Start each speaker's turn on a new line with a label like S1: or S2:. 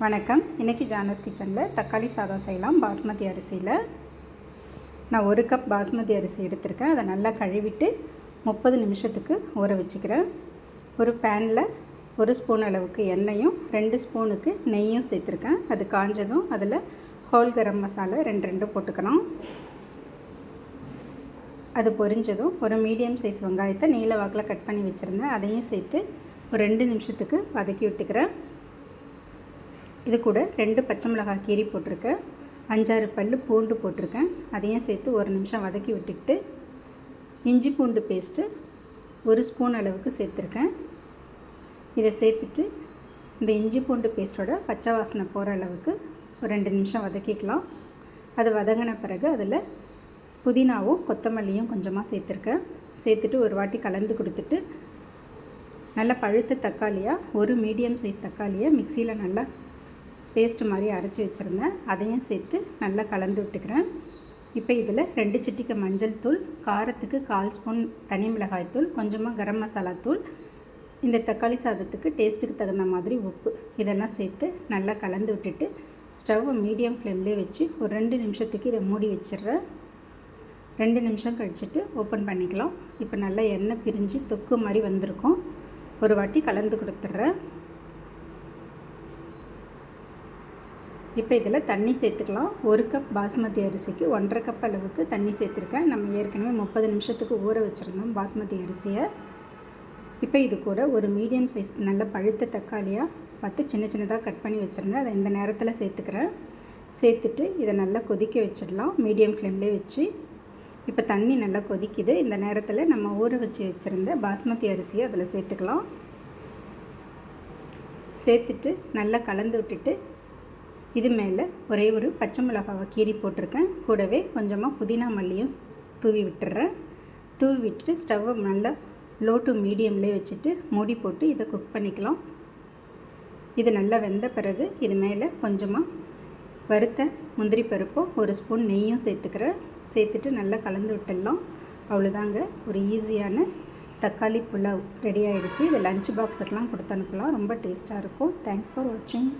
S1: வணக்கம். இன்றைக்கி ஜானஸ் கிச்சனில் தக்காளி சாதம் செய்யலாம். பாஸ்மதி அரிசியில் நான் 1 கப் பாஸ்மதி அரிசி எடுத்திருக்கேன். அதை நல்லா கழுவிட்டு 30 நிமிஷத்துக்கு ஊற வச்சுக்கிறேன். ஒரு பேனில் 1 ஸ்பூன் அளவுக்கு எண்ணெயும் 2 ஸ்பூனுக்கு நெய்யும் சேர்த்துருக்கேன். அது காஞ்சதும் அதில் ஹோல் கரம் மசாலா 2 போட்டுக்கலாம். அது பொரிஞ்சதும் ஒரு மீடியம் சைஸ் வெங்காயத்தை நீல வாக்கில் கட் பண்ணி வச்சுருந்தேன். அதையும் சேர்த்து ஒரு 2 நிமிஷத்துக்கு வதக்கி விட்டுக்கிறேன். இது கூட 2 பச்சை மிளகாய் கீரி போட்டிருக்கேன். 5-6 பல் பூண்டு போட்டிருக்கேன். அதையும் சேர்த்து ஒரு நிமிஷம் வதக்கி விட்டுக்கிட்டு இஞ்சி பூண்டு பேஸ்ட்டு 1 ஸ்பூன் அளவுக்கு சேர்த்துருக்கேன். இதை சேர்த்துட்டு இந்த இஞ்சி பூண்டு பேஸ்ட்டோட பச்சை வாசனை போகிற அளவுக்கு ஒரு 2 நிமிஷம் வதக்கிக்கலாம். அது வதங்கின பிறகு அதில் புதினாவும் கொத்தமல்லியும் கொஞ்சமாக சேர்த்துருக்கேன். சேர்த்துட்டு ஒரு வாட்டி கலந்து கொடுத்துட்டு நல்லா பழுத்த தக்காளியாக ஒரு மீடியம் சைஸ் தக்காளியை மிக்சியில் நல்லா பேஸ்ட்டு மாதிரி அரைச்சி வச்சுருந்தேன். அதையும் சேர்த்து நல்லா கலந்து விட்டுக்கிறேன். இப்போ இதில் 2 சிட்டிகை மஞ்சள் தூள், காரத்துக்கு 1/4 ஸ்பூன் தனி மிளகாய் தூள், கொஞ்சமாக கரம் மசாலா தூள், இந்த தக்காளி சாதத்துக்கு டேஸ்ட்டுக்கு தகுந்த மாதிரி உப்பு, இதெல்லாம் சேர்த்து நல்லா கலந்து விட்டுட்டு ஸ்டவ்வை மீடியம் ஃப்ளேம்லேயே வச்சு ஒரு 2 நிமிஷத்துக்கு இதை மூடி வச்சிடுறேன். 2 நிமிஷம் கழிச்சிட்டு ஓப்பன் பண்ணிக்கலாம். இப்போ நல்லா எண்ணெய் பிரிஞ்சு தொக்கு மாதிரி வந்திருக்கும். ஒரு வாட்டி கலந்து கொடுத்துட்றேன். இப்போ இதில் தண்ணி சேர்த்துக்கலாம். 1 கப் பாஸ்மதி அரிசிக்கு 1.5 கப் அளவுக்கு தண்ணி சேர்த்துருக்கேன். நம்ம ஏற்கனவே 30 நிமிஷத்துக்கு ஊற வச்சுருந்தோம் பாஸ்மதி அரிசியை. இப்போ இது கூட ஒரு மீடியம் சைஸ் நல்ல பழுத்த தக்காளியாக பார்த்து சின்ன சின்னதாக கட் பண்ணி வச்சுருந்தேன். அதை இந்த நேரத்தில் சேர்த்துக்கிறேன். சேர்த்துட்டு இதை நல்லா கொதிக்க வச்சிடலாம் மீடியம் ஃப்ளேம்லேயே வச்சு. இப்போ தண்ணி நல்லா கொதிக்குது. இந்த நேரத்தில் நம்ம ஊற வச்சு வச்சுருந்த பாஸ்மதி அரிசியை அதில் சேர்த்துக்கலாம். சேர்த்துட்டு நல்லா கலந்து விட்டுட்டு இது மேலே ஒரே ஒரு பச்சை மிளகாவை கீரி போட்டிருக்கேன். கூடவே கொஞ்சமாக புதினா மல்லியும் தூவி விட்டுறேன். தூவி விட்டுட்டு ஸ்டவ்வை நல்லா லோ டு மீடியம்லேயே வச்சுட்டு மூடி போட்டு இதை குக் பண்ணிக்கலாம். இது நல்லா வெந்த பிறகு இது மேலே கொஞ்சமாக வறுத்த முந்திரி பருப்பும் 1 ஸ்பூன் நெய்யும் சேர்த்துக்கிறேன். சேர்த்துட்டு நல்லா கலந்து விட்டுடலாம். அவ்வளோதாங்க, ஒரு ஈஸியான தக்காளி புலாவ் ரெடி ஆகிடுச்சு. இது லஞ்ச் பாக்ஸுக்கெலாம் கொடுத்து அனுப்பலாம். ரொம்ப டேஸ்ட்டாக இருக்கும். தேங்க்ஸ் ஃபார் வாட்சிங்.